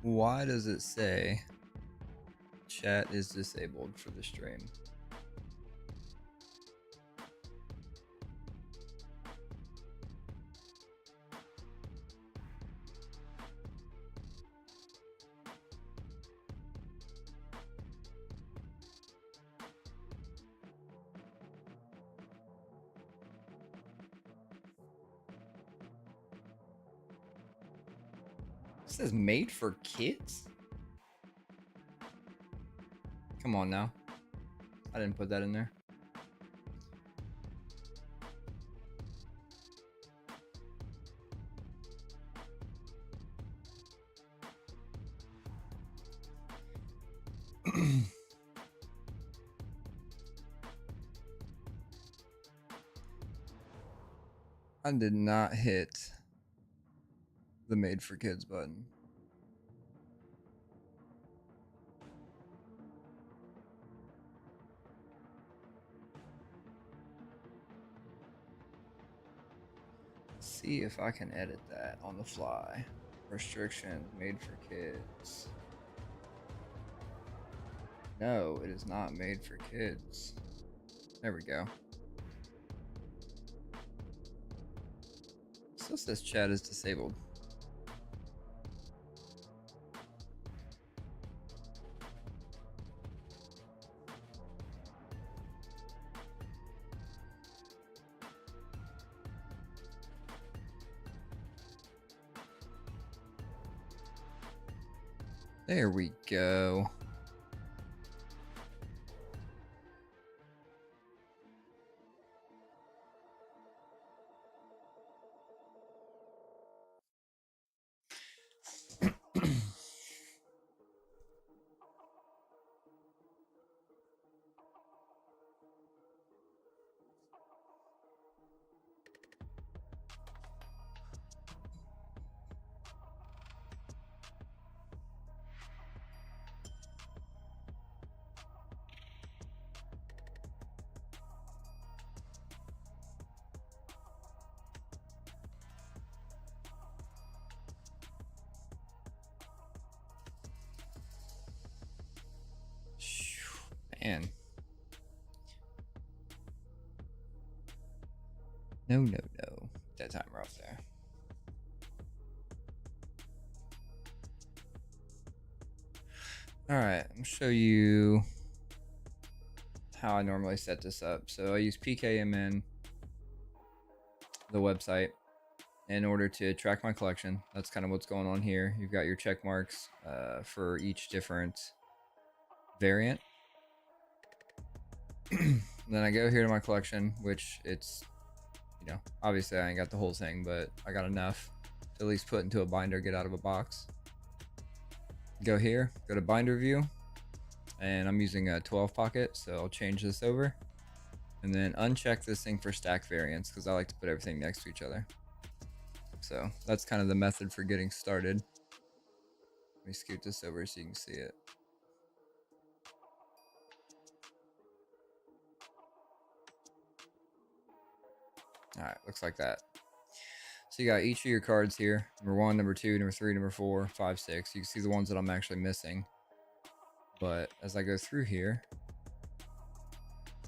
Why does it say chat is disabled for the stream? It says made for kids? Come on now. I didn't put that in there. I did not hit the made for kids button. See if I can edit that on the fly. Restrictions made for kids. No, it is not made for kids. There we go. Still says chat is disabled. There we go. Man. No. That timer off there. Alright, I'm gonna show you how I normally set this up. So I use PKMN, the website, in order to track my collection. That's kind of what's going on here. You've got your check marks for each different variant. Then I go here to my collection, which it's, you know, obviously I ain't got the whole thing, but I got enough to at least put into a binder, get out of a box. Go here, go to binder view, and I'm using a 12 pocket, so I'll change this over and then uncheck this thing for stack variants because I like to put everything next to each other. So that's kind of the method for getting started. Let me scoot this over so you can see it. All right, looks like that. So you got each of your cards here. Number 1, number 2, number 3, number 4, 5, 6. You can see the ones that I'm actually missing. But as I go through here,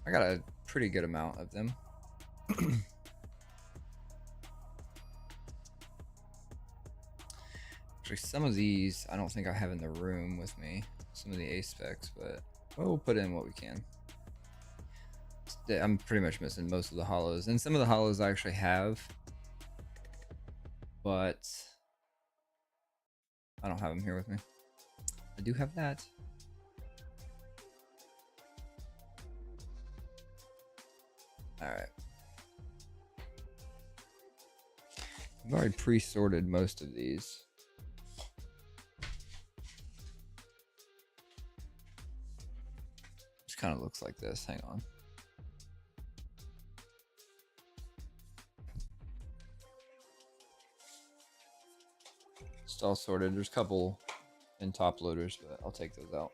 I got a pretty good amount of them. Actually, some of these I don't think I have in the room with me. Some of the A specs, but we'll put in what we can. I'm pretty much missing most of the hollows, and some of the hollows I actually have, but I don't have them here with me. I do have that. All right. I've already pre-sorted most of these. Just kind of looks like this. Hang on. It's all sorted. There's a couple in top loaders, but I'll take those out.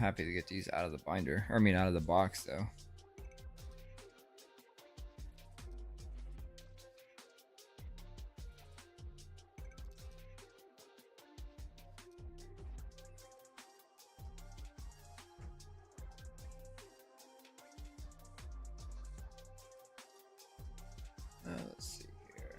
happy to get these out of the binder. Or, I mean, out of the box, though. Let's see here.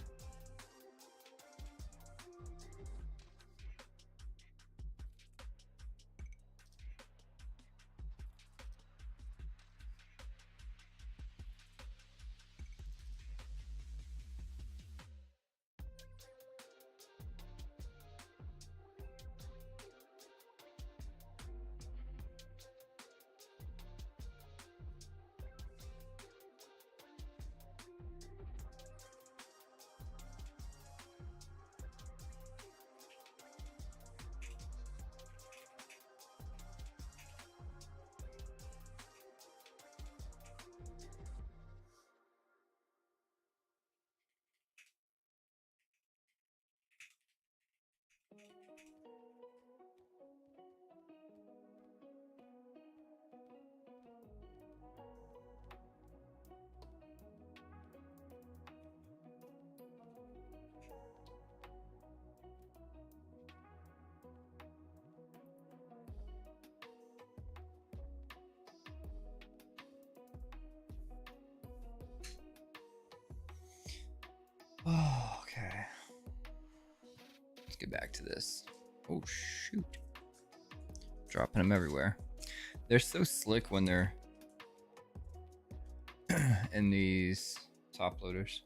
Oh, okay. Let's get back to this. Oh, shoot. Dropping them everywhere. They're so slick when they're in these top loaders.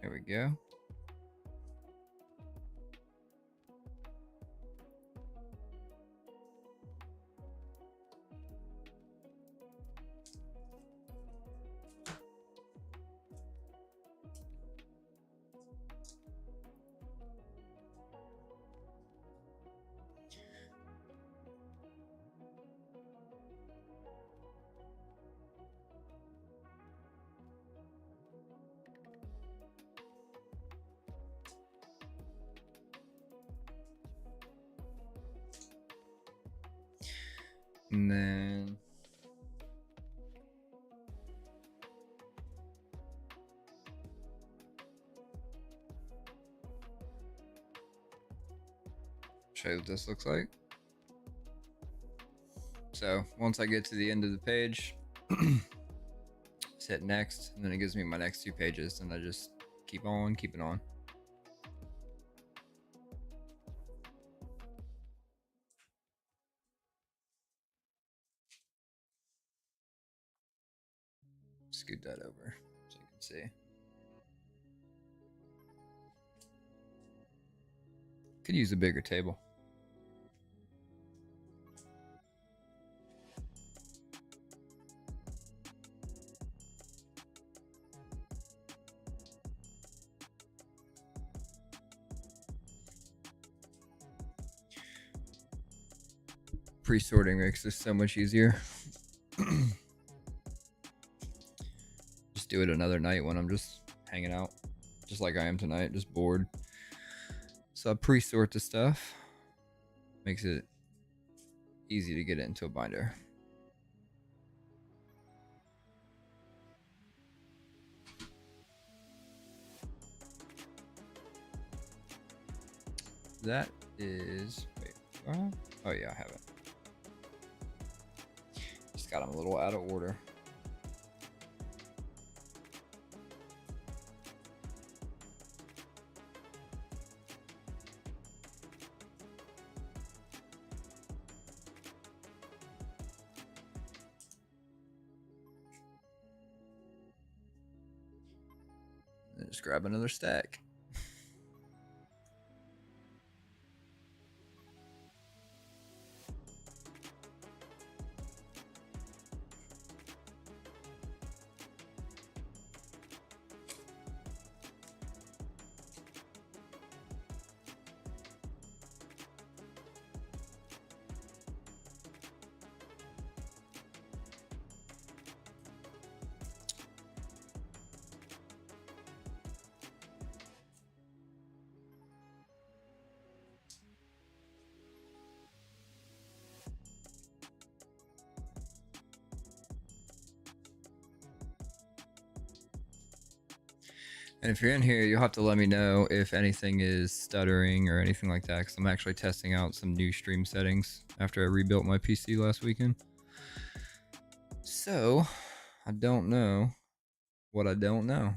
There we go. And then show you what this looks like. So once I get to the end of the page, just hit next, and then it gives me my next 2 pages, and I just keep on keeping on. Scoot that over so you can see. Could use a bigger table. Pre-sorting makes this so much easier. Just do it another night when I'm just hanging out, just like I am tonight, just bored. So I pre-sort the stuff. Makes it easy to get it into a binder. That is, wait, oh yeah, I have it. Just got them a little out of order. And just grab another stack. And if you're in here, you'll have to let me know if anything is stuttering or anything like that, because I'm actually testing out some new stream settings after I rebuilt my PC last weekend. So, I don't know what I don't know.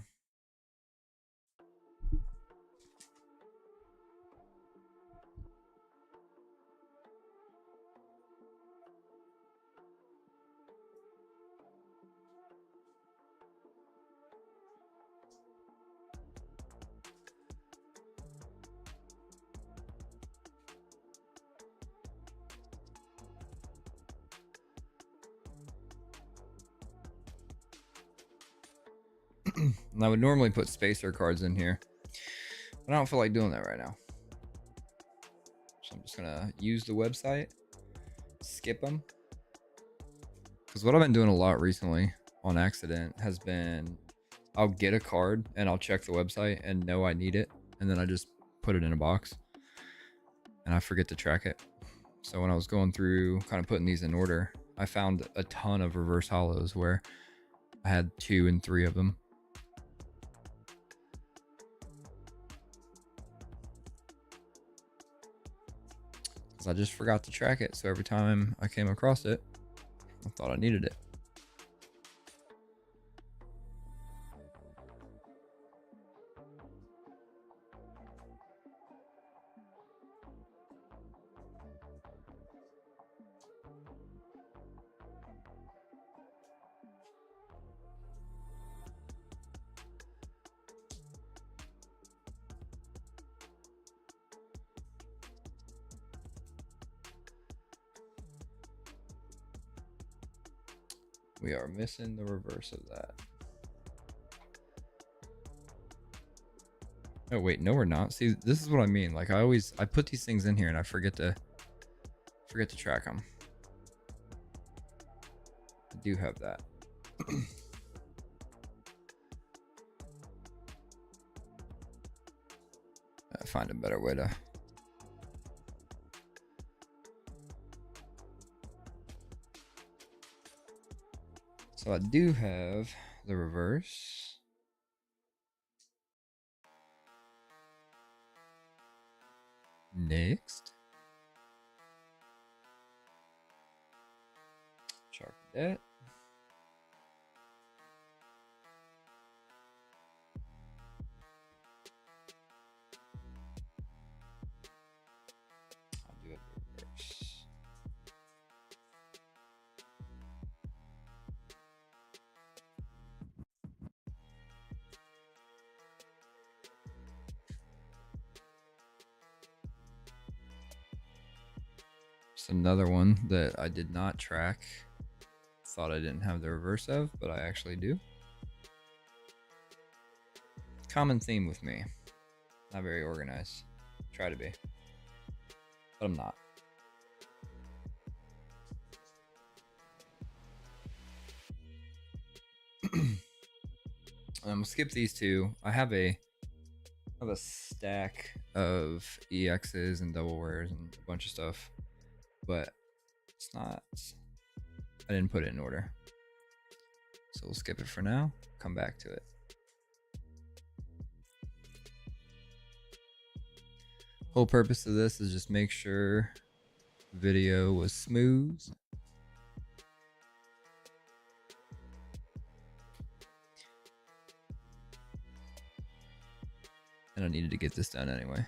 And I would normally put spacer cards in here, but I don't feel like doing that right now. So I'm just gonna use the website, skip them. Because what I've been doing a lot recently on accident has been, I'll get a card and I'll check the website and know I need it, and then I just put it in a box and I forget to track it. So when I was going through kind of putting these in order, I found a ton of reverse hollows where I had 2 and 3 of them. Because I just forgot to track it. So every time I came across it, I thought I needed it. We are missing the reverse of that. Oh wait, no we're not. See, this is what I mean. Like I put these things in here and I forget to track them. I do have that. I find a better way to. So I do have the reverse. Next. Sharpen that. I'll do it reverse. Just another one that I did not track. Thought I didn't have the reverse of, but I actually do. Common theme with me. Not very organized. Try to be. But I'm not. I'm gonna skip these two. I have a stack of EXs and double wares and a bunch of stuff, but it's not. I didn't put it in order, so we'll skip it for now. Come back to it. Whole purpose of this is just make sure video was smooth. And I needed to get this done anyway.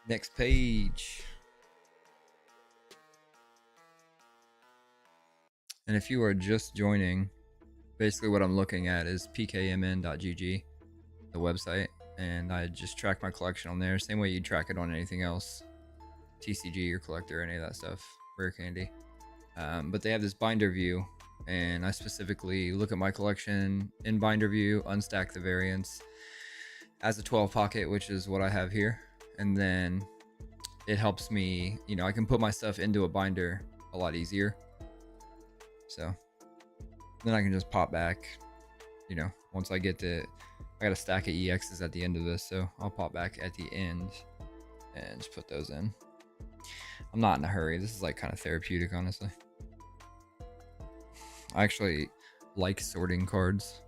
Next page. And if you are just joining, basically what I'm looking at is pkmn.gg, the website, and I just track my collection on there. Same way you track it on anything else, TCG or collector, any of that stuff, rare candy. But they have this binder view, and I specifically look at my collection in binder view, unstack the variants as a 12 pocket, which is what I have here, and then it helps me, you know, I can put my stuff into a binder a lot easier. So then I can just pop back, you know, once I get to, I got a stack of EXs at the end of this, so I'll pop back at the end and just put those in. I'm not in a hurry. This is like kind of therapeutic, honestly. I actually like sorting cards.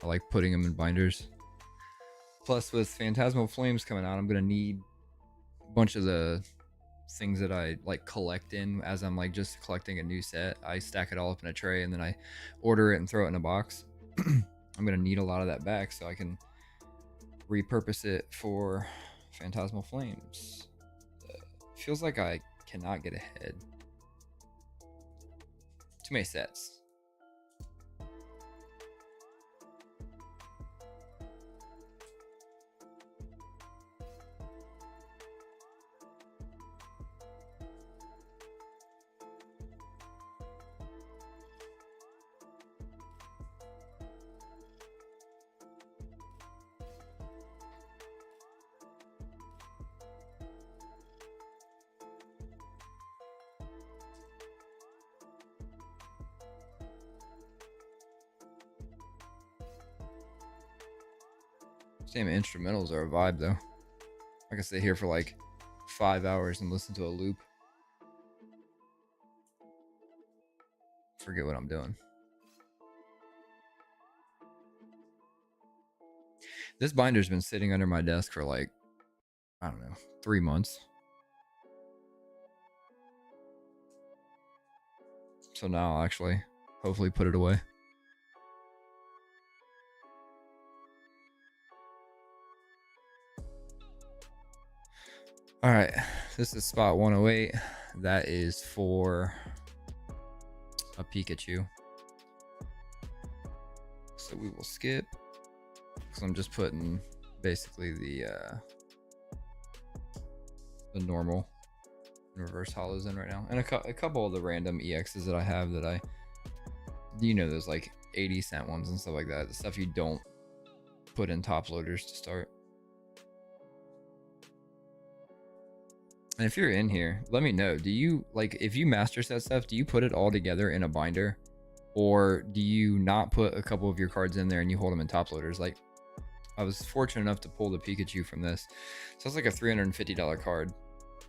I like putting them in binders. Plus, with Phantasmal Flames coming out, I'm gonna need a bunch of the things that I like collect in as I'm like just collecting a new set. I stack it all up in a tray and then I order it and throw it in a box. I'm gonna need a lot of that back so I can repurpose it for Phantasmal Flames. Feels like I cannot get ahead. Too many sets. Damn, instrumentals are a vibe though. I can sit here for like 5 hours and listen to a loop. Forget what I'm doing. This binder's been sitting under my desk for like, I don't know, 3 months. So now I'll actually hopefully put it away. All right, this is spot 108. That is for a Pikachu. So we will skip because I'm just putting basically the normal reverse hollows in right now, and a couple of the random EXs that I have that I, you know, those like 80-cent ones and stuff like that. The stuff you don't put in top loaders to start. And if you're in here, let me know. Do you, like, if you master set stuff, do you put it all together in a binder? Or do you not put a couple of your cards in there and you hold them in top loaders? Like, I was fortunate enough to pull the Pikachu from this. So it's like a $350 card.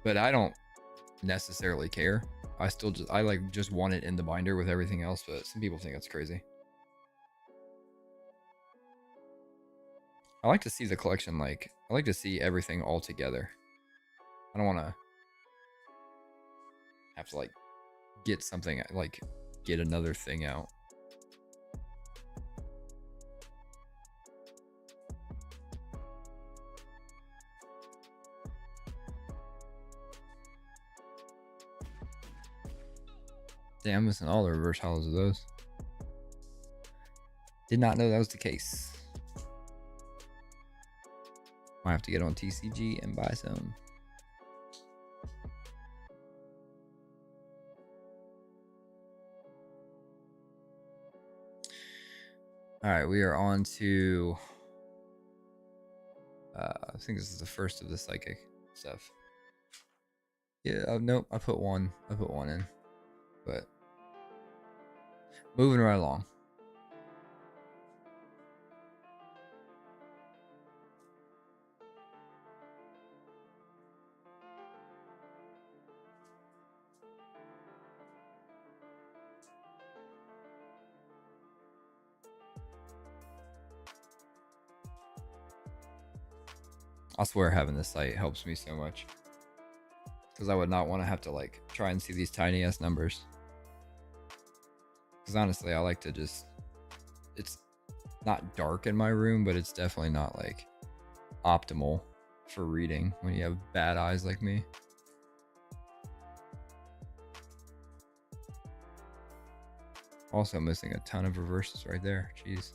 But I don't necessarily care. I like just want it in the binder with everything else, but some people think that's crazy. I like to see the collection, like, I like to see everything all together. I don't want to have to like get something, like get another thing out. Damn, I'm missing all the reverse hollows of those. Did not know that was the case. Might have to get on TCG and buy some. All right, we are on to, I think this is the first of the psychic stuff. Yeah, nope, I put one in, but moving right along. I swear having this site helps me so much, because I would not want to have to like try and see these tiny ass numbers. Because honestly, I like to just, it's not dark in my room, but it's definitely not like optimal for reading when you have bad eyes like me. Also missing a ton of reverses right there. Jeez.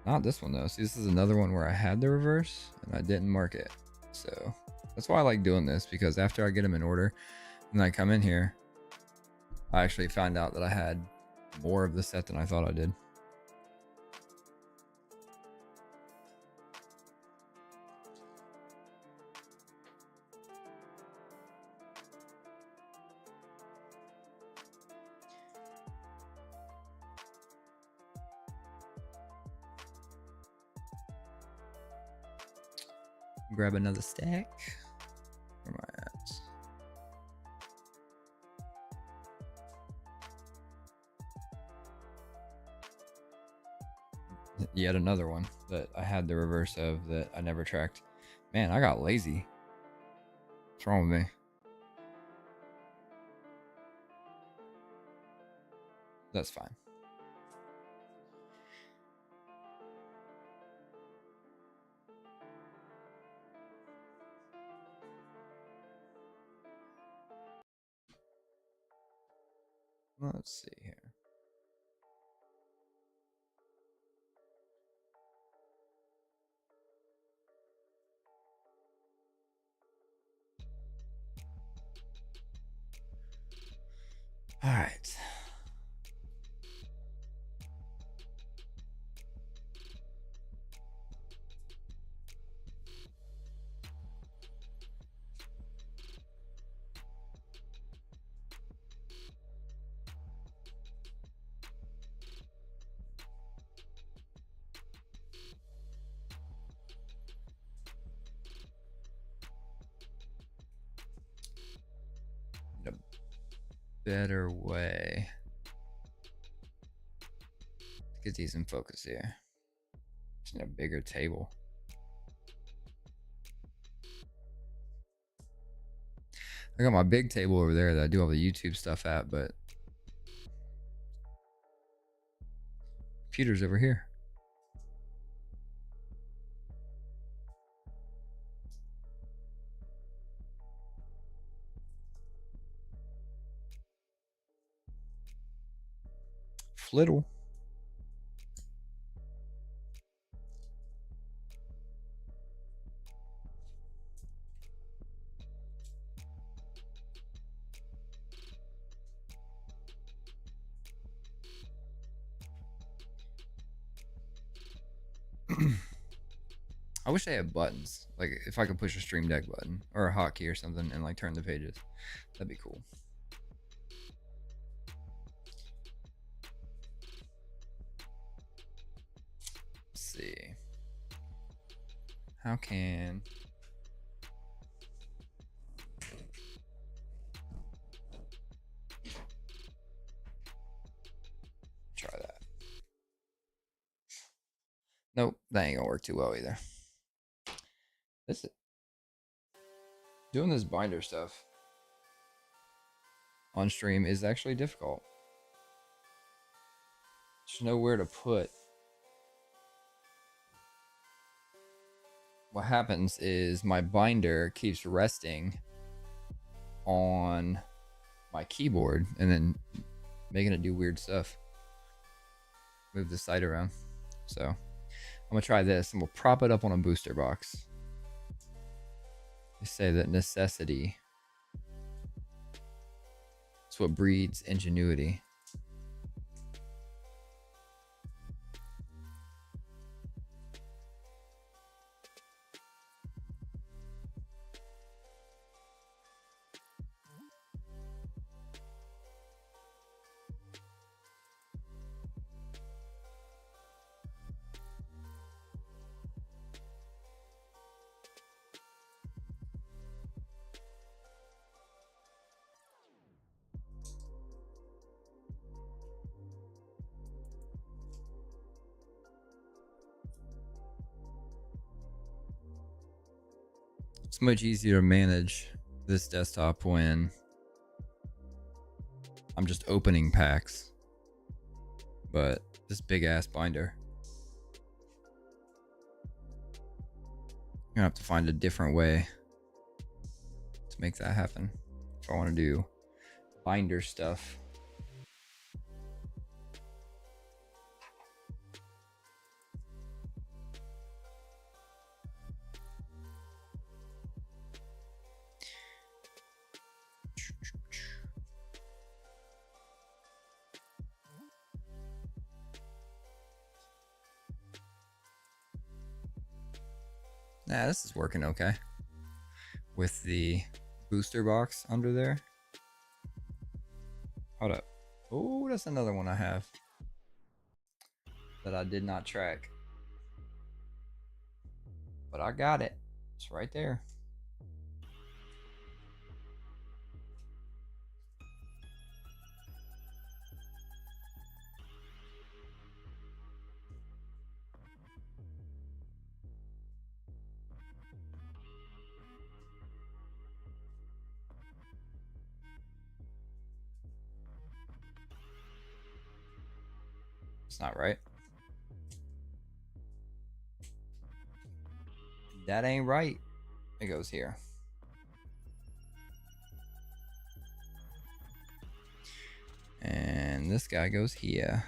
Not this one though. See, this is another one where I had the reverse and I didn't mark it. So that's why I like doing this, because after I get them in order and I come in here, I actually found out that I had more of the set than I thought I did. Grab another stack. Where am I at? Yet another one that I had the reverse of that I never tracked. Man, I got lazy. What's wrong with me? That's fine. Let's see here. All right. A better way to get these in focus here. Just need a bigger table. I got my big table over there that I do all the YouTube stuff at, but computer's over here. Flittle. I wish they had buttons. Like if I could push a Stream Deck button or a hotkey or something and like turn the pages, that'd be cool. Let's see. How can try that? Nope, that ain't gonna work too well either. This doing this binder stuff on stream is actually difficult. Just know where to put. What happens is my binder keeps resting on my keyboard and then making it do weird stuff. Move the side around. So I'm gonna try this and we'll prop it up on a booster box. They say that necessity is what breeds ingenuity. It's much easier to manage this desktop when I'm just opening packs, but this big ass binder, I'm gonna have to find a different way to make that happen if I want to do binder stuff. Nah, this is working okay with the booster box under there. Hold up. Oh, that's another one I have that I did not track, but I got it. It's right there. It's not right. That ain't right. It goes here. And this guy goes here.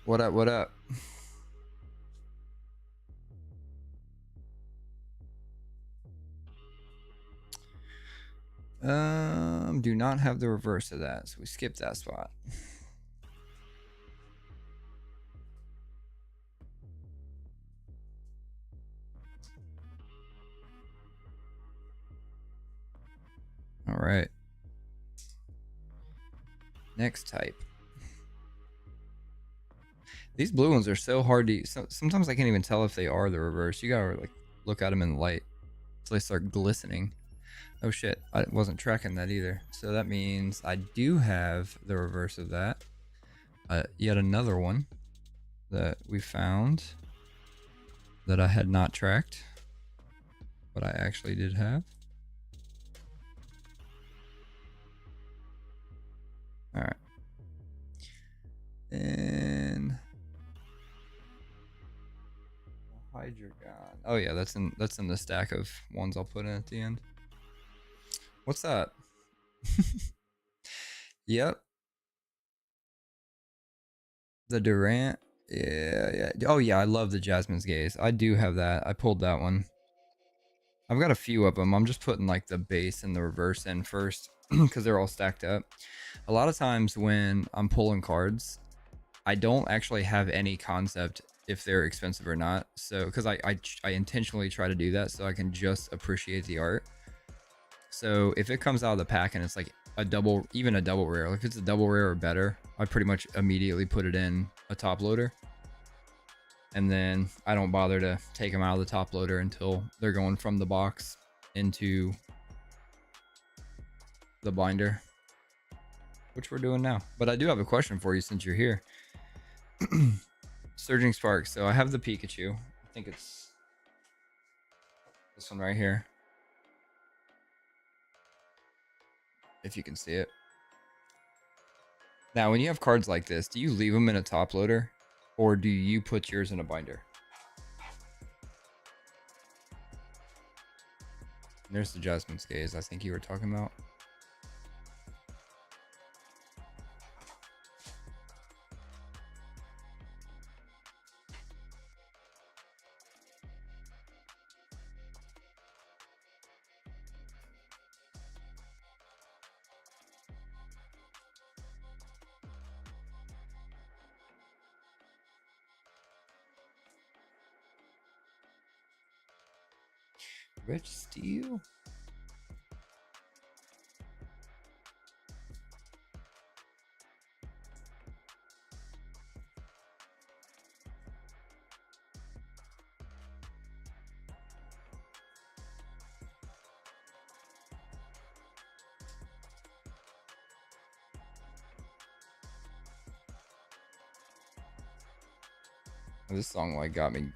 What up, what up? Do not have the reverse of that, so we skip that spot. All right. Next type. These blue ones are so hard to. Sometimes I can't even tell if they are the reverse. You gotta like look at them in the light until they start glistening. Oh shit! I wasn't tracking that either. So that means I do have the reverse of that. Yet another one that we found that I had not tracked, but I actually did have. All right. And Hydreigon. Oh yeah, that's in the stack of ones I'll put in at the end. What's that? Yep. The Durant. Yeah. Oh yeah, I love the Jasmine's Gaze. I do have that. I pulled that one. I've got a few of them. I'm just putting like the base and the reverse in first because they're all stacked up. A lot of times when I'm pulling cards, I don't actually have any concept if they're expensive or not. So because I intentionally try to do that so I can just appreciate the art. So if it comes out of the pack and it's like even a double rare, like if it's a double rare or better, I pretty much immediately put it in a top loader. And then I don't bother to take them out of the top loader until they're going from the box into the binder, which we're doing now. But I do have a question for you since you're here. Surging Sparks. So I have the Pikachu. I think it's this one right here. If you can see it. Now, when you have cards like this, do you leave them in a top loader or do you put yours in a binder? There's the Jasmine's Gaze I think you were talking about. Rich Steel? This song like got me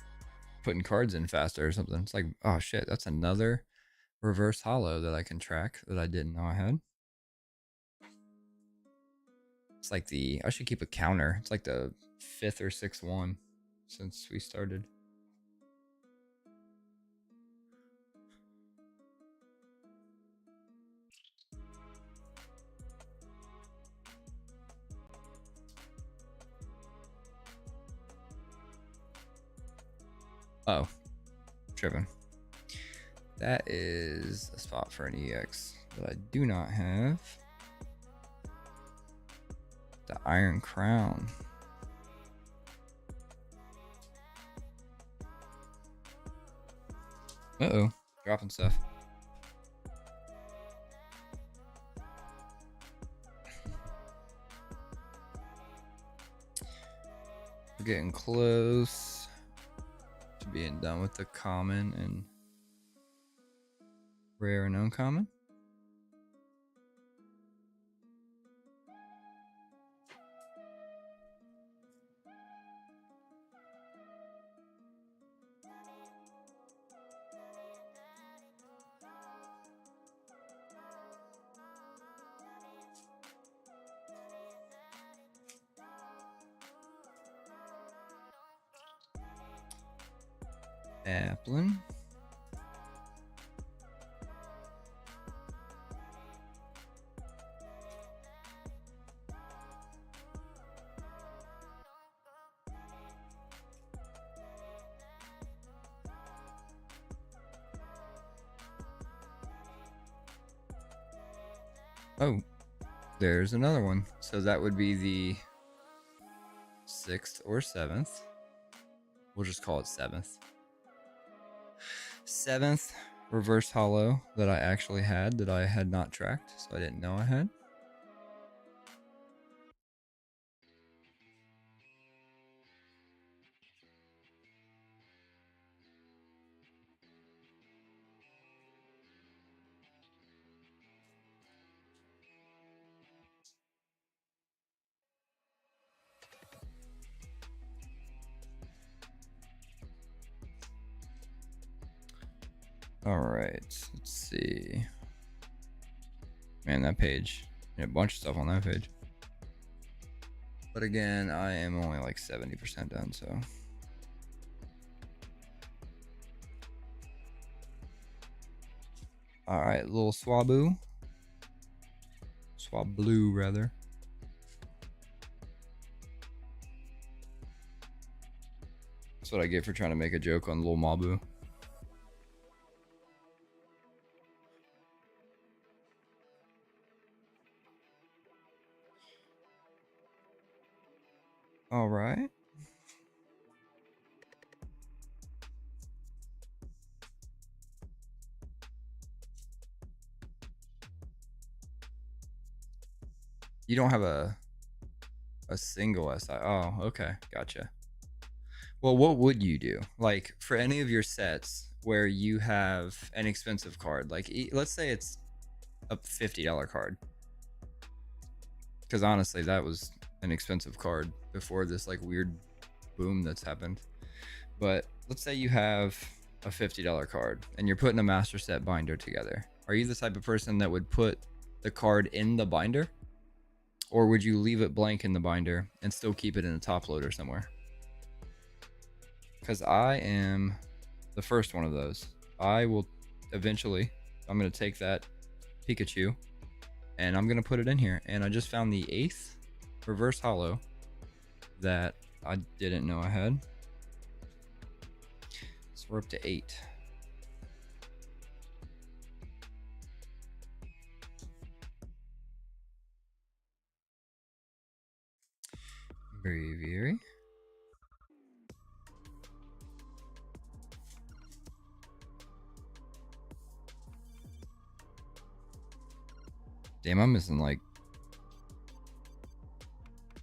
putting cards in faster or something. It's like, oh shit, that's another reverse holo that I can track that I didn't know I had. It's like I should keep a counter. It's like the 5th or 6th one since we started. Oh, tripping. That is a spot for an EX that I do not have. The Iron Crown. Uh-oh, dropping stuff. We're getting close to being done with the common and rare and uncommon. Applin. Oh, there's another one. So that would be the 6th or 7th. We'll just call it 7th. 7th reverse hollow that I actually had that I had not tracked, so I didn't know I had. All right, let's see. Man, that page, a bunch of stuff on that page. But again, I am only like 70% done, so. All right, little Swablu. Swablu, rather. That's what I get for trying to make a joke on Lil Mabu. All right. You don't have a single SI. Oh, okay. Gotcha. Well, what would you do? Like for any of your sets where you have an expensive card, like let's say it's a $50 card. Because honestly, that was an expensive card before this like weird boom that's happened. But let's say you have a $50 card and you're putting a master set binder together. Are you the type of person that would put the card in the binder? Or would you leave it blank in the binder and still keep it in a top loader somewhere? Because I am the first one of those. I will eventually, I'm going to take that Pikachu and I'm going to put it in here. And I just found the 8th reverse hollow that I didn't know I had. So we're up to 8. Braviary. Damn, I'm missing like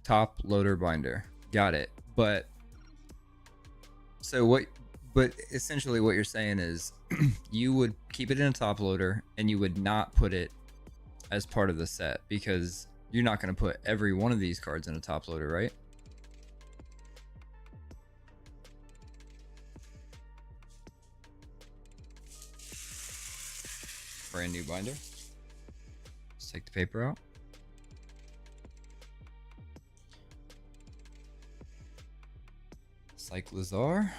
top loader binder. Got it. But so what, but essentially what you're saying is you would keep it in a top loader and you would not put it as part of the set because you're not going to put every one of these cards in a top loader, right? Brand new binder. Let's take the paper out. Cyclizar.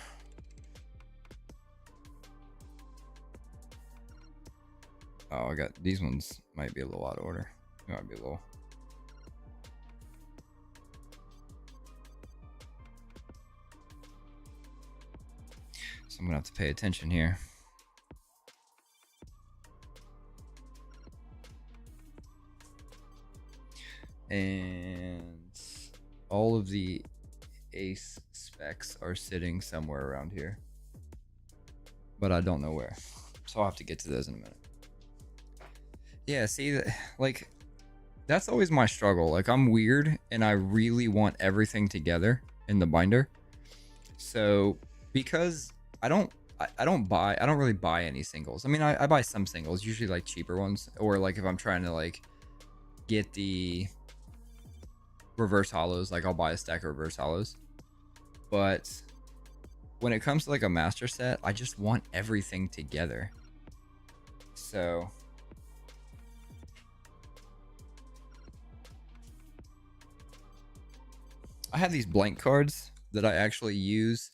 Oh, I got these ones might be a little out of order. It might be a little. So I'm gonna have to pay attention here. And all of the ace specs are sitting somewhere around here, but I don't know where. So I'll have to get to those in a minute. Yeah, see, like, that's always my struggle. Like, I'm weird and I really want everything together in the binder. So because I don't really buy any singles. I mean, I buy some singles, usually like cheaper ones, or like if I'm trying to like get the reverse hollows, like I'll buy a stack of reverse hollows. But when it comes to like a master set, I just want everything together. So I have these blank cards that I actually use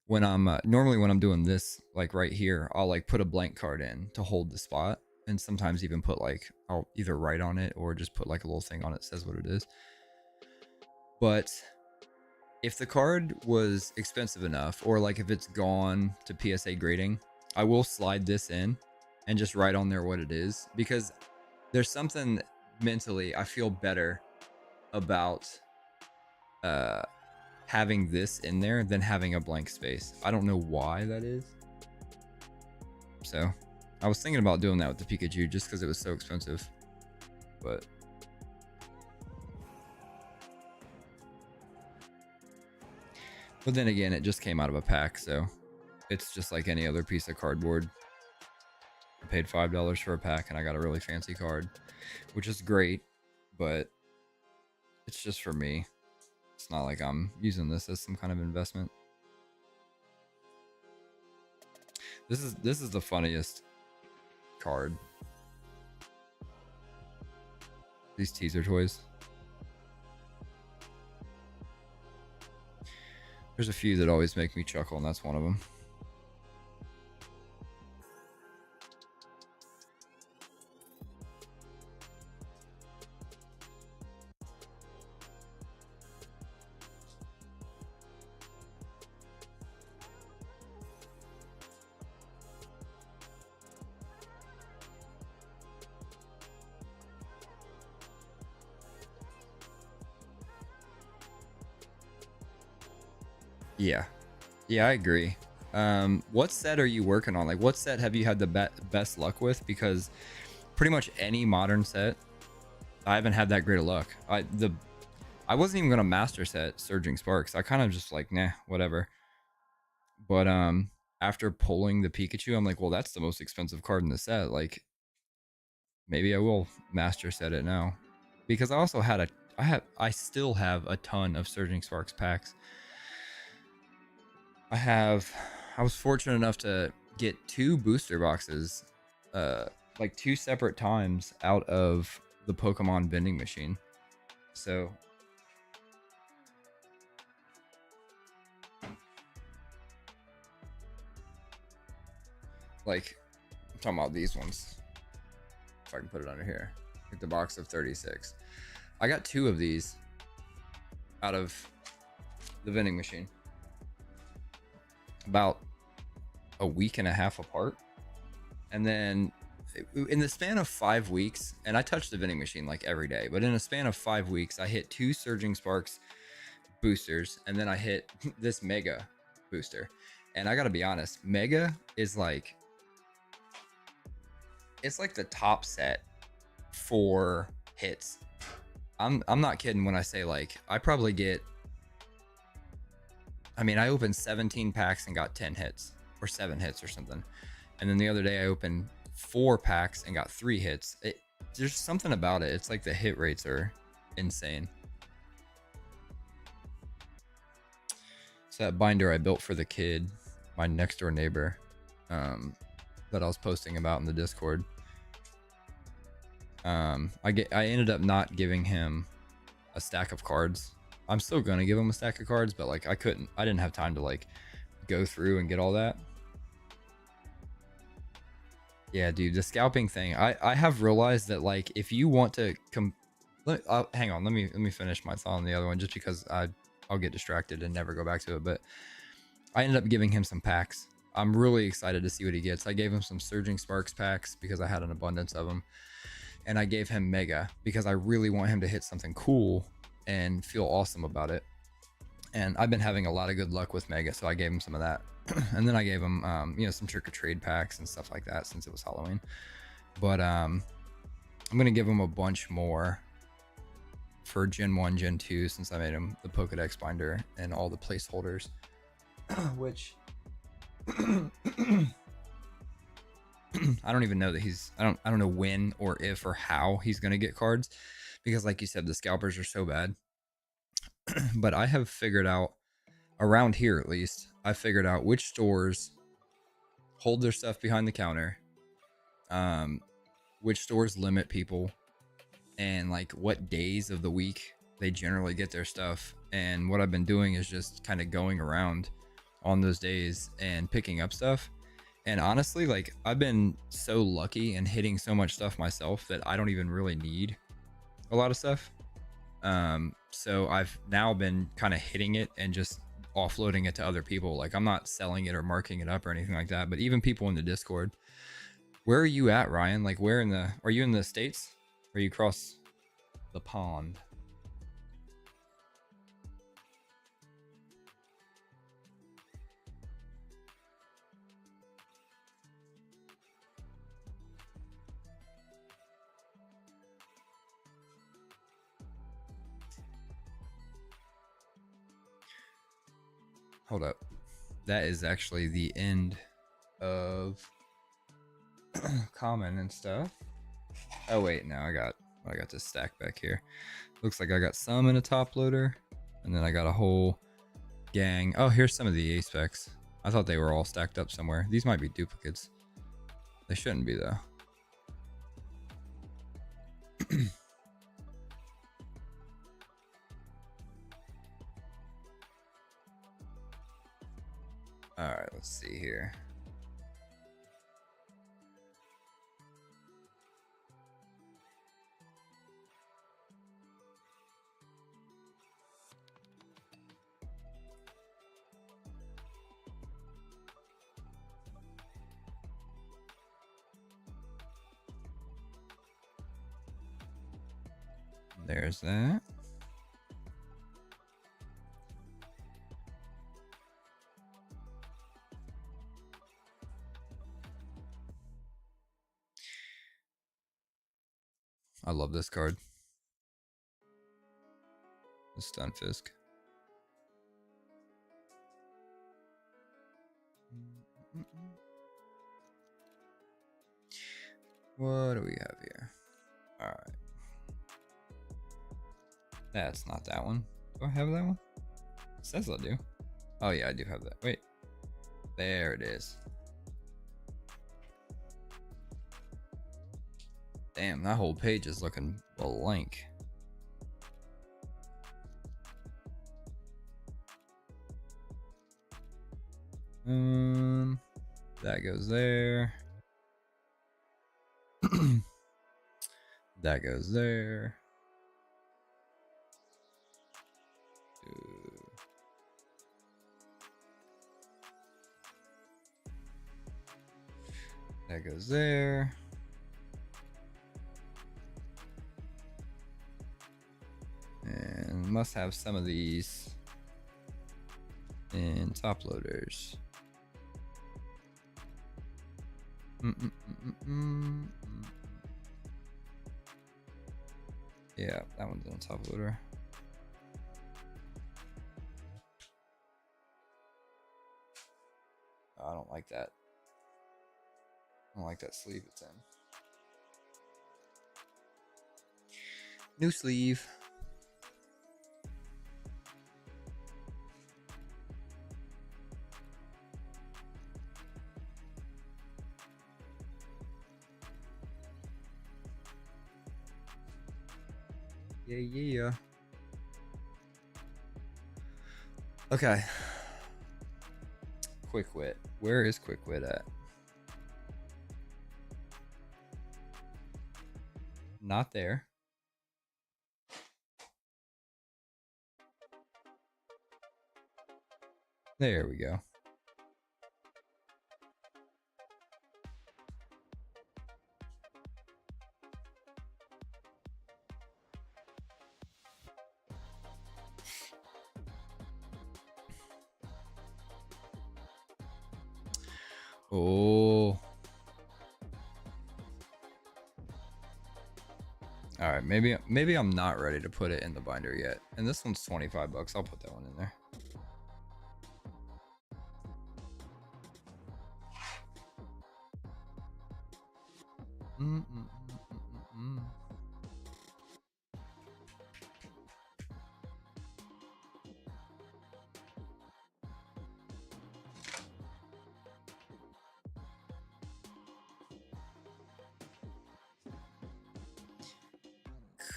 when I'm normally when I'm doing this, like right here, I'll like put a blank card in to hold the spot, and sometimes even put like, I'll either write on it or just put like a little thing on it that says what it is. But if the card was expensive enough, or like if it's gone to PSA grading, I will slide this in and just write on there what it is, because there's something mentally I feel better about having this in there than having a blank space. I don't know why that is. So I was thinking about doing that with the Pikachu just because it was so expensive, but then again, it just came out of a pack, so it's just like any other piece of cardboard. I paid $5 for a pack and I got a really fancy card, which is great, but it's just for me. It's not like I'm using this as some kind of investment. This is the funniest card. These teaser toys. There's a few that always make me chuckle, and that's one of them. Yeah, I agree. What set are you working on? Like, what set have you had the best luck with? Because pretty much any modern set, I haven't had that great of luck. I wasn't even gonna master set Surging Sparks. I kind of just like, nah, whatever. But after pulling the Pikachu, I'm like, well, that's the most expensive card in the set. Like, maybe I will master set it now, because I also had I still have a ton of Surging Sparks packs. I was fortunate enough to get 2 booster boxes, like 2 separate times out of the Pokemon vending machine. So like, I'm talking about these ones. If I can put it under here, like the box of 36. I got 2 of these out of the vending machine, about a week and a half apart. And then in the span of 5 weeks, and I touched the vending machine like every day, but in a span of 5 weeks, I hit 2 Surging Sparks boosters, and then I hit this Mega booster. And I gotta be honest, Mega is like, it's like the top set for hits. I'm not kidding when I say, like, I probably get, I mean, I opened 17 packs and got 10 hits, or 7 hits or something. And then the other day I opened 4 packs and got 3 hits. There's something about it. It's like the hit rates are insane. So that binder I built for the kid, my next door neighbor, that I was posting about in the Discord. I ended up not giving him a stack of cards. I'm still gonna give him a stack of cards, but like I didn't have time to like go through and get all that. Yeah, dude, the scalping thing. I have realized that, like, if you want to hang on, let me finish my thought on the other one, just because I'll get distracted and never go back to it. But I ended up giving him some packs. I'm really excited to see what he gets. I gave him some Surging Sparks packs because I had an abundance of them, and I gave him Mega because I really want him to hit something cool and feel awesome about it. And I've been having a lot of good luck with Mega, so I gave him some of that. And then I gave him, some trick or trade packs and stuff like that, since it was Halloween. But I'm gonna give him a bunch more for Gen 1, Gen 2, since I made him the Pokedex binder and all the placeholders, which I don't even know that I don't know when or if or how he's going to get cards, because like you said, the scalpers are so bad. But I have figured out, around here at least, I figured out which stores hold their stuff behind the counter, which stores limit people, and like what days of the week they generally get their stuff. And what I've been doing is just kind of going around on those days and picking up stuff. And honestly, like, I've been so lucky and hitting so much stuff myself that I don't even really need a lot of stuff. So I've now been kind of hitting it and just offloading it to other people. Like, I'm not selling it or marking it up or anything like that, but even people in the Discord. Where are you at, Ryan? Like, where are you in the States? Or are you across the pond? Hold up. That is actually the end of common and stuff. Oh wait, now I got this stack back here. Looks like I got some in a top loader, and then I got a whole gang. Oh, here's some of the A specs. I thought they were all stacked up somewhere. These might be duplicates. They shouldn't be though. All right, let's see here. There's that. I love this card. The Stunfisk. What do we have here? All right. That's not that one. Do I have that one? It says I do. Oh yeah, I do have that. Wait. There it is. Damn, that whole page is looking blank. That goes there. That goes there. That goes there. And must have some of these in top loaders. Yeah, that one's in a top loader. Oh, I don't like that. I don't like that sleeve it's in. New sleeve. Yeah. Okay. Quick Wit. Where is Quick Wit at? Not there. There we go. Oh. All right, maybe I'm not ready to put it in the binder yet. And this one's 25 bucks. I'll put that one in there.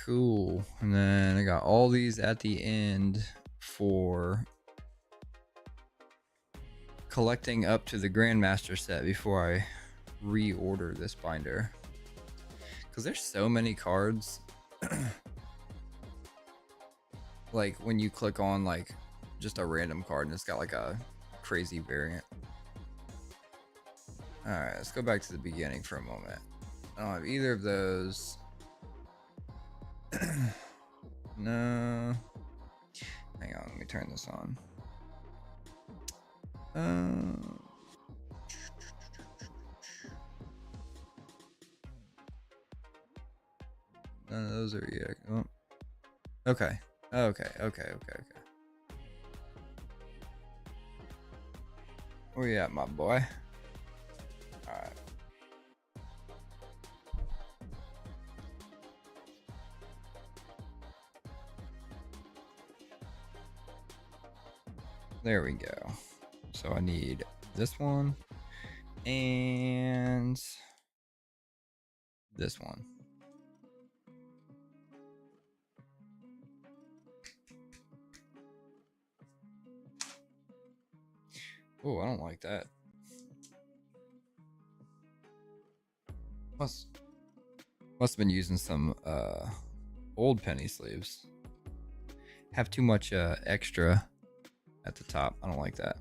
Cool. And then I got all these at the end for collecting up to the Grandmaster set before I reorder this binder. Because there's so many cards. Like when you click on like just a random card and it's got like a crazy variant. Alright, let's go back to the beginning for a moment. I don't have either of those. No. Hang on, let me turn this on. None of those are yet. Oh. Okay. Okay. Where you at, my boy? Alright. There we go. So I need this one and this one. Oh, I don't like that. Must have been using some old penny sleeves. Have too much extra at the top. I don't like that.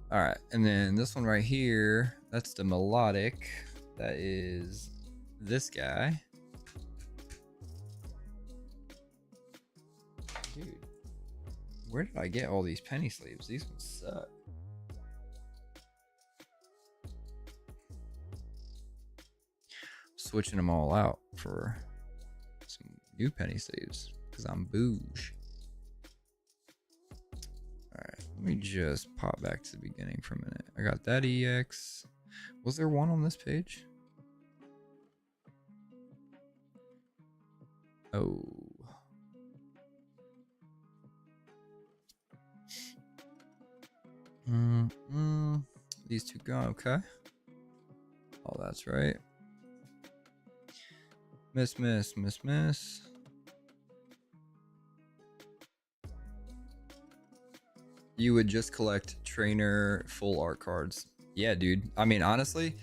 All right, and then this one right here, that's the melodic. That is this guy. Dude, where did I get all these penny sleeves? These ones suck. Switching them all out for some new penny sleeves because I'm bouge. Alright, let me just pop back to the beginning for a minute. I got that EX. Was there one on this page? Oh. These two go, okay. Oh, that's right. Miss. You would just collect trainer full art cards. Yeah, dude. I mean, honestly,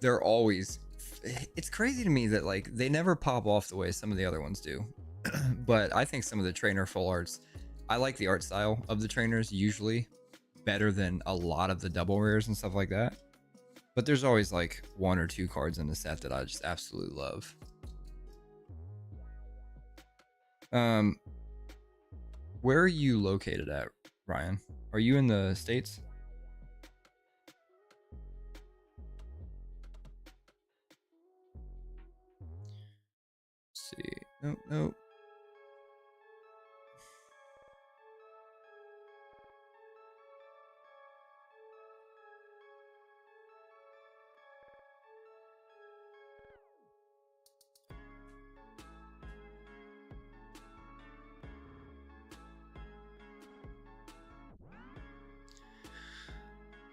they're always... It's crazy to me that, like, they never pop off the way some of the other ones do. But I think some of the trainer full arts... I like the art style of the trainers, usually, better than a lot of the double rares and stuff like that. But there's always, like, one or two cards in the set that I just absolutely love. Where are you located at, Ryan? Are you in the States? Let's see. Nope.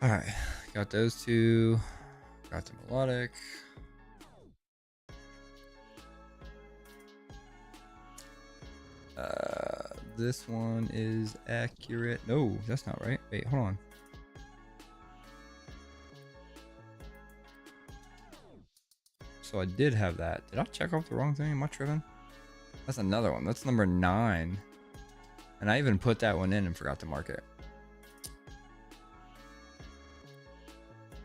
All right, got those two. Got the melodic. This one is accurate. No, that's not right. Wait, hold on. So I did have that. Did I check off the wrong thing? Am I tripping? That's another one. That's number 9. And I even put that one in and forgot to mark it.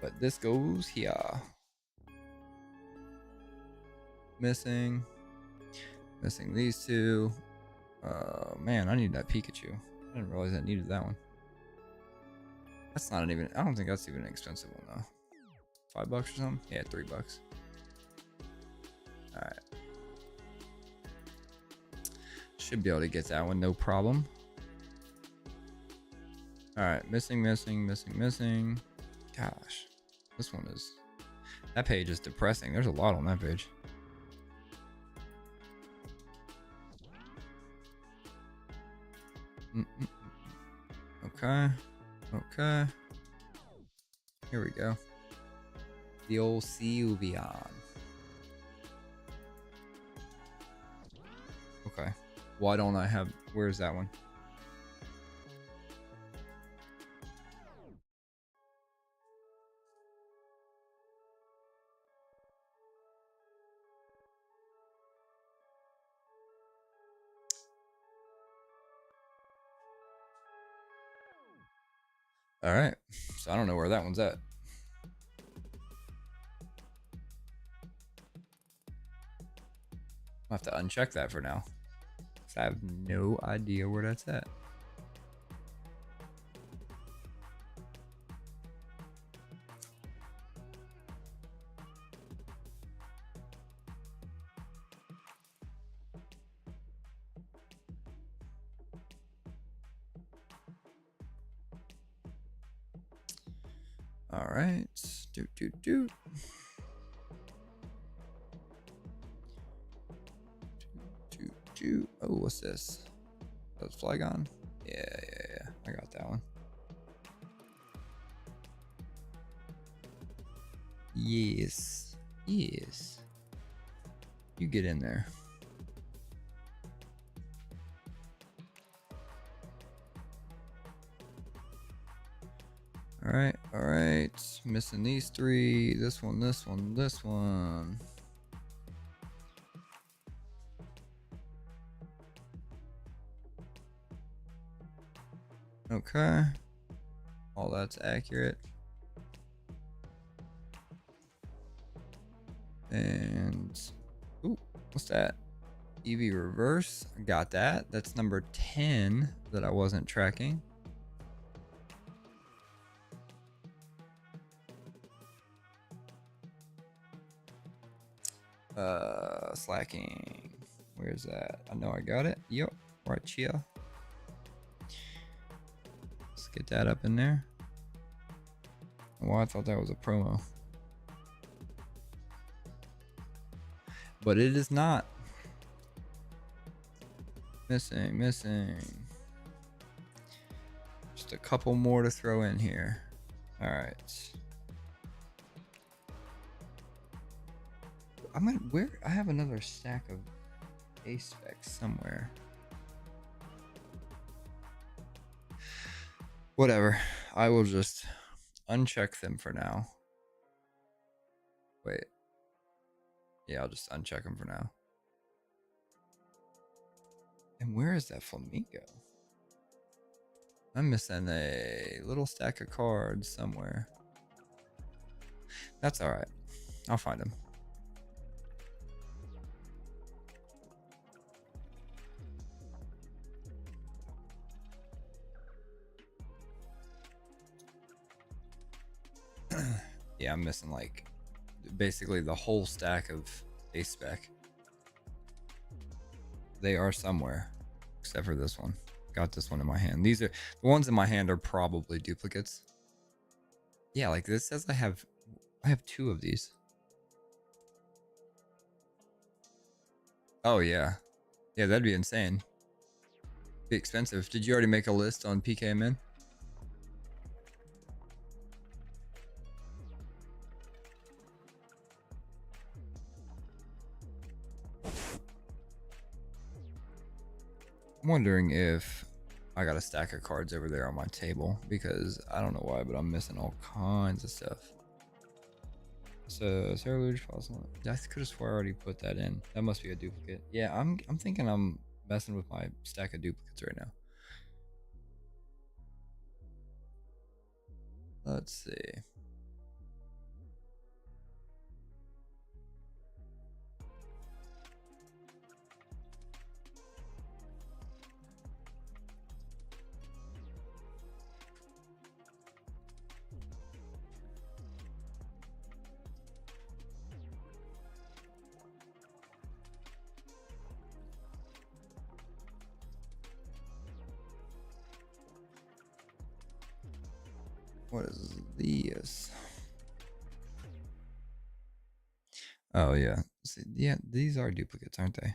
But this goes here. Missing these two. Man, I need that Pikachu. I didn't realize I needed that one. That's not even... I don't think that's even an expensive one, though. $5 or something? Yeah, $3. All right. Should be able to get that one, no problem. All right, missing. Gosh, this one is... That page is depressing. There's a lot on that page. Okay. Here we go. The old Sylveon. Okay. Why don't I have... Where's that one? All right. So I don't know where that one's at. I'll have to uncheck that for now. I have no idea where that's at. All right. Oh, what's this? That's Flygon? Yeah. I got that one. Yes. You get in there. All right. Missing these three. This one. Okay. All that's accurate. And ooh, what's that? EV reverse. Got that. That's number 10 that I wasn't tracking. Slacking. Where's that? I know I got it. Yep, right here. Let's get that up in there. Oh, I thought that was a promo. But it is not. Missing. Just a couple more to throw in here. All right. I have another stack of A-specs somewhere. Whatever. I will just uncheck them for now. Wait. Yeah, I'll just uncheck them for now. And where is that flamingo? I'm missing a little stack of cards somewhere. That's all right. I'll find him. Yeah, I'm missing like basically the whole stack of A-spec. They are somewhere, except for this one. Got this one in my hand. These are the ones in my hand are probably duplicates. Yeah, like this says I have 2 of these. Oh yeah, that'd be insane. Be expensive. Did you already make a list on PKMN? I'm wondering if I got a stack of cards over there on my table because I don't know why, but I'm missing all kinds of stuff. So Ceruledge fossil. I could have swore I already put that in. That must be a duplicate. Yeah, I'm thinking I'm messing with my stack of duplicates right now. Let's see. What is this? Oh yeah. See, yeah, these are duplicates, aren't they?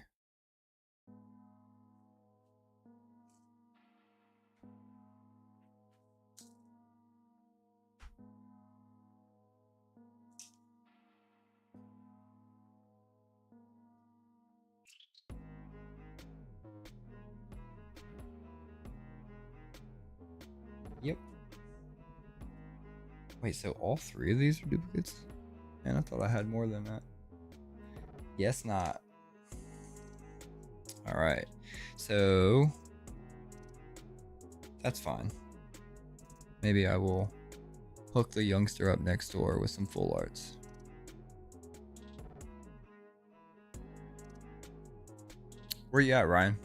Yep. Wait, so all three of these are duplicates? Man, I thought I had more than that. Yes, not. All right. So that's fine. Maybe I will hook the youngster up next door with some full arts. Where you at, Ryan?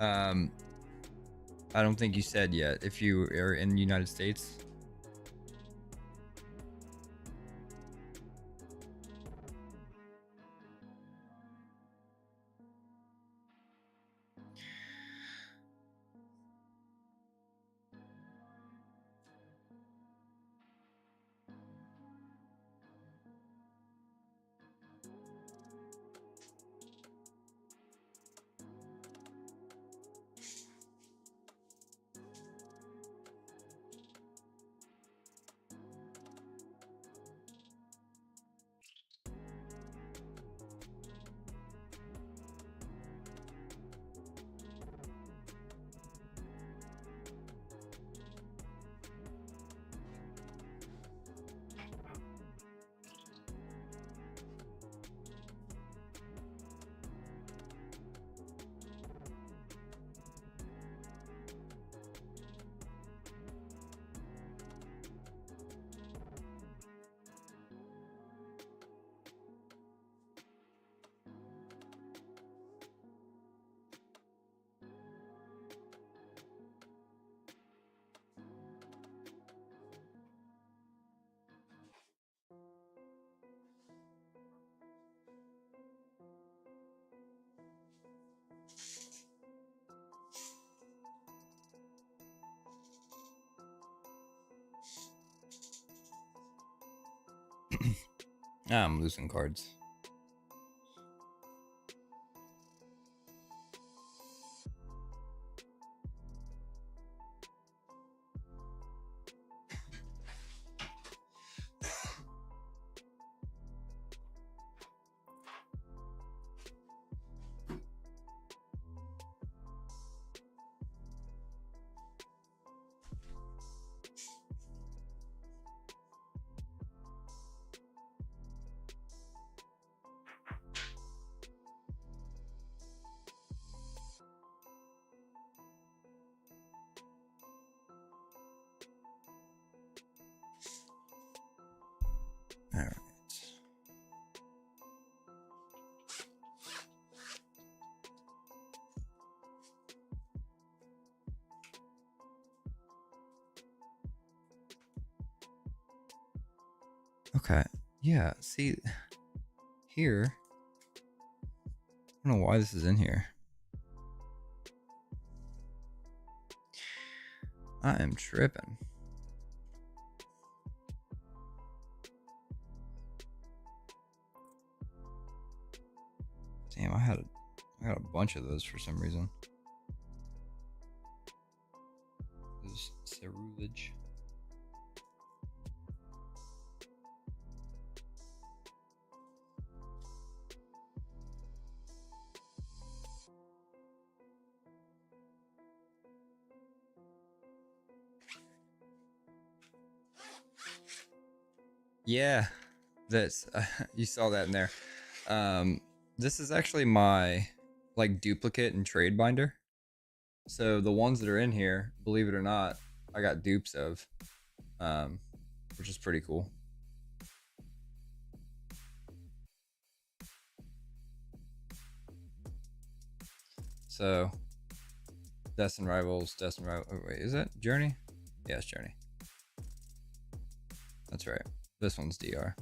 I don't think you said yet if you are in the United States. I'm losing cards. All right. Okay. Yeah. See, here. I don't know why this is in here. I am tripping. Damn, I got a bunch of those for some reason. This is cerulage. Yeah, that's you saw that in there. This is actually my like duplicate and trade binder. So the ones that are in here, believe it or not, I got dupes of, which is pretty cool. So, Destined Rivals. Oh, wait, is that Journey? Yeah, it's Journey. That's right. This one's DR.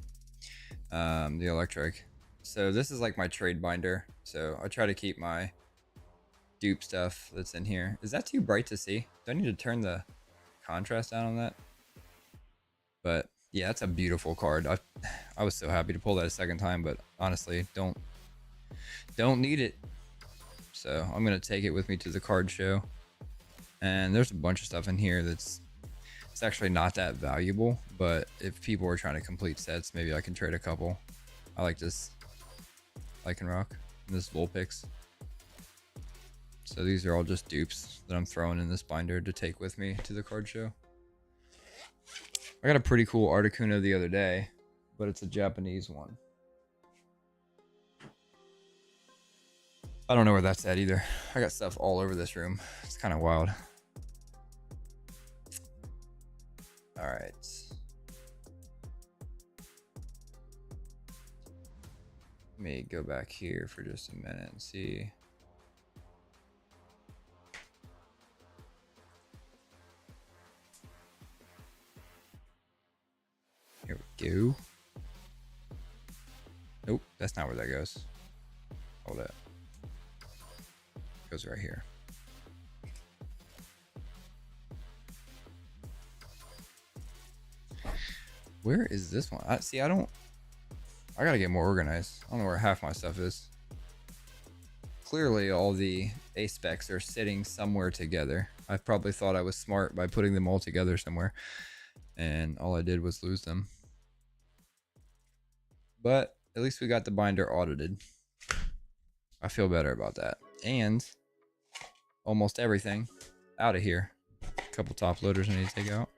The Electric. So this is like my trade binder. So I try to keep my dupe stuff that's in here. Is that too bright to see? Do I need to turn the contrast down on that? But yeah, that's a beautiful card. I was so happy to pull that a second time, but honestly, don't need it. So I'm gonna take it with me to the card show. And there's a bunch of stuff in here that's it's actually not that valuable, but if people are trying to complete sets, maybe I can trade a couple. I like this Lycanroc and this Vulpix. So these are all just dupes that I'm throwing in this binder to take with me to the card show. I got a pretty cool Articuno the other day, but it's a Japanese one. I don't know where that's at either. I got stuff all over this room. It's kind of wild. All right. Let me go back here for just a minute and see. Here we go. Nope, that's not where that goes. Hold it. Goes right here. Where is this one? I gotta get more organized. I don't know where half my stuff is. Clearly all the A specs are sitting somewhere together. I probably thought I was smart by putting them all together somewhere, and all I did was lose them. But at least we got the binder audited. I feel better about that. And almost everything out of here. A couple top loaders I need to take out.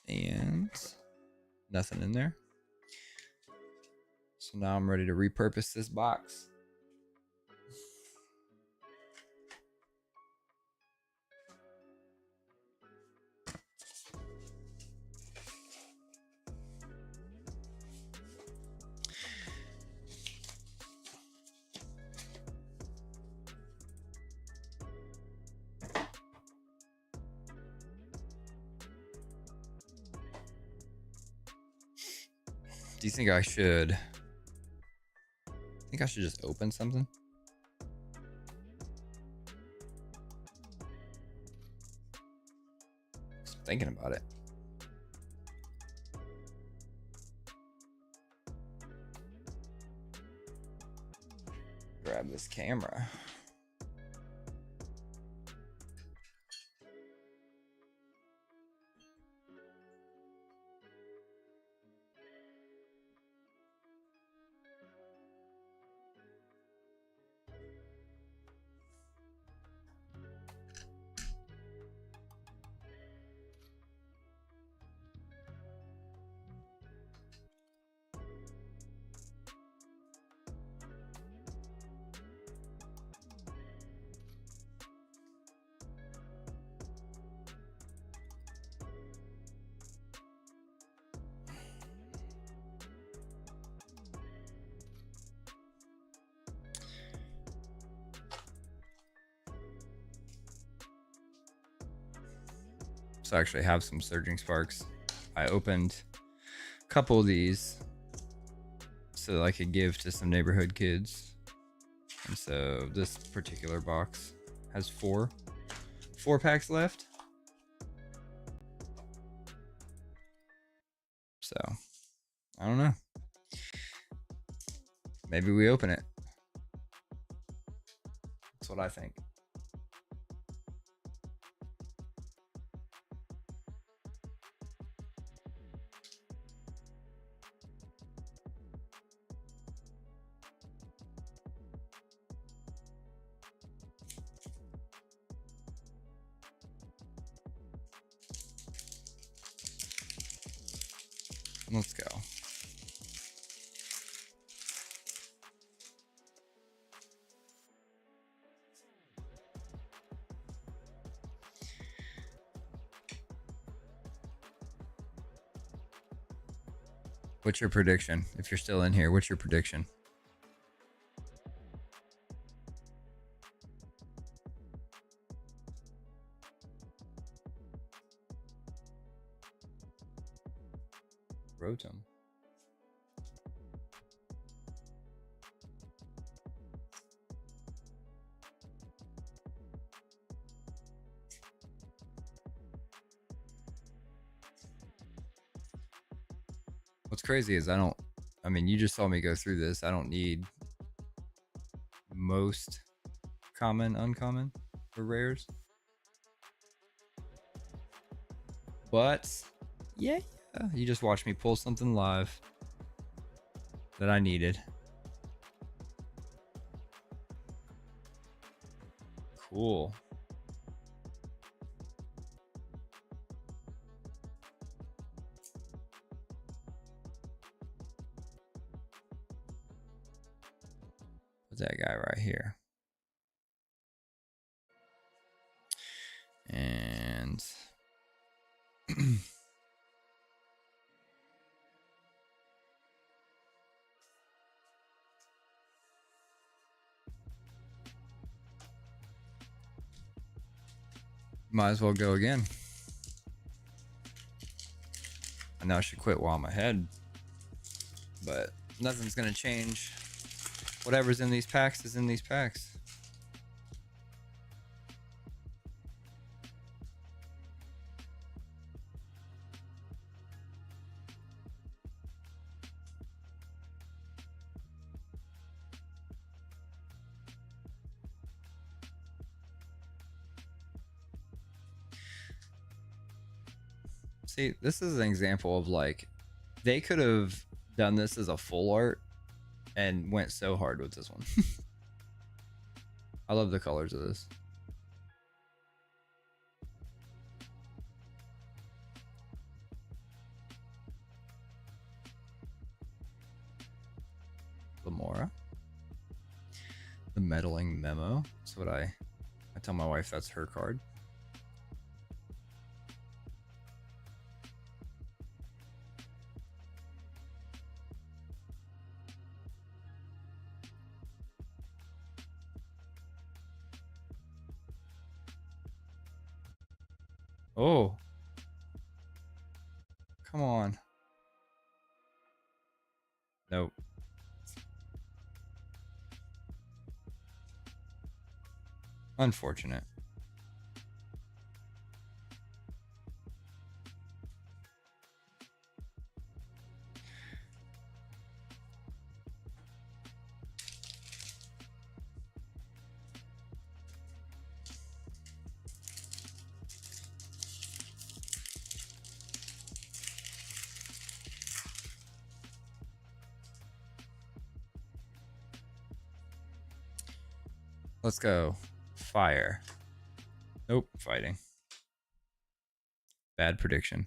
And nothing in there. So now I'm ready to repurpose this box. Do you think I should? I think I should just open something. Just thinking about it. Grab this camera. So I actually have some Surging Sparks. I opened a couple of these so that I could give to some neighborhood kids. And so this particular box has four packs left. So I don't know. Maybe we open it. That's what I think. Let's go. What's your prediction? If you're still in here, what's your prediction? Rotom. What's crazy is I mean, you just saw me go through this. I don't need most common, uncommon, or rares. But yeah, you just watched me pull something live that I needed. Cool. What's that guy right here? And might as well go again. I know I should quit while I'm ahead, but nothing's gonna change. Whatever's in these packs is in these packs. See, this is an example of like they could have done this as a full art and went so hard with this one. I love the colors of this. Lamora. The meddling memo. That's what I tell my wife that's her card. Oh. Come on. Nope. Unfortunate. Let's go. Fire. Nope. Fighting. Bad prediction.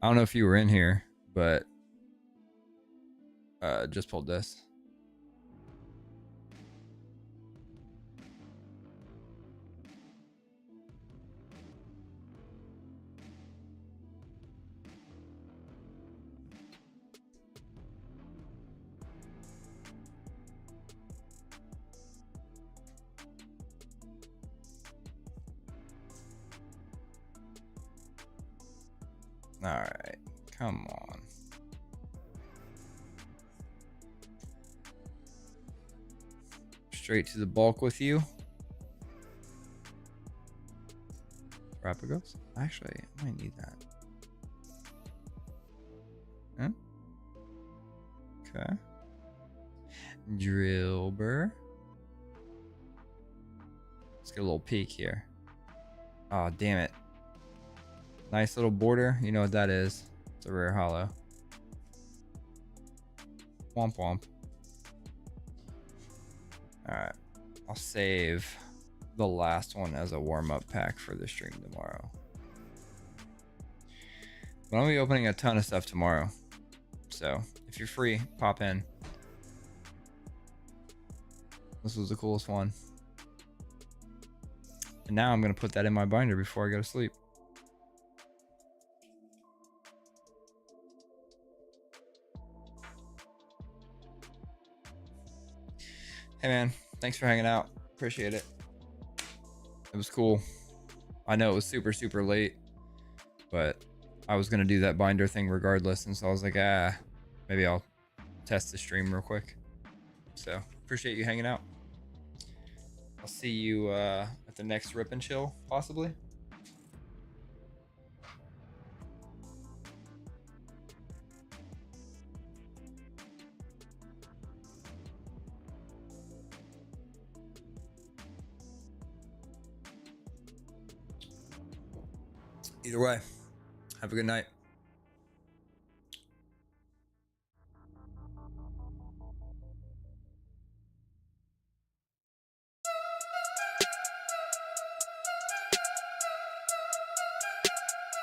I don't know if you were in here, but just pulled this. All right. Come on. Straight to the bulk with you. Rapagos? Actually, I might need that. Huh? Okay. Drillbur. Let's get a little peek here. Oh, damn it. Nice little border. You know what that is. It's a rare hollow. Womp womp. Alright. I'll save the last one as a warm-up pack for the stream tomorrow. But I'll be opening a ton of stuff tomorrow. So if you're free, pop in. This was the coolest one. And now I'm going to put that in my binder before I go to sleep. Hey man, thanks for hanging out. Appreciate it. It was cool. I know it was super, super late, but I was going to do that binder thing regardless. And so I was like, maybe I'll test the stream real quick. So appreciate you hanging out. I'll see you at the next Rip and Chill, possibly. Either way, have a good night.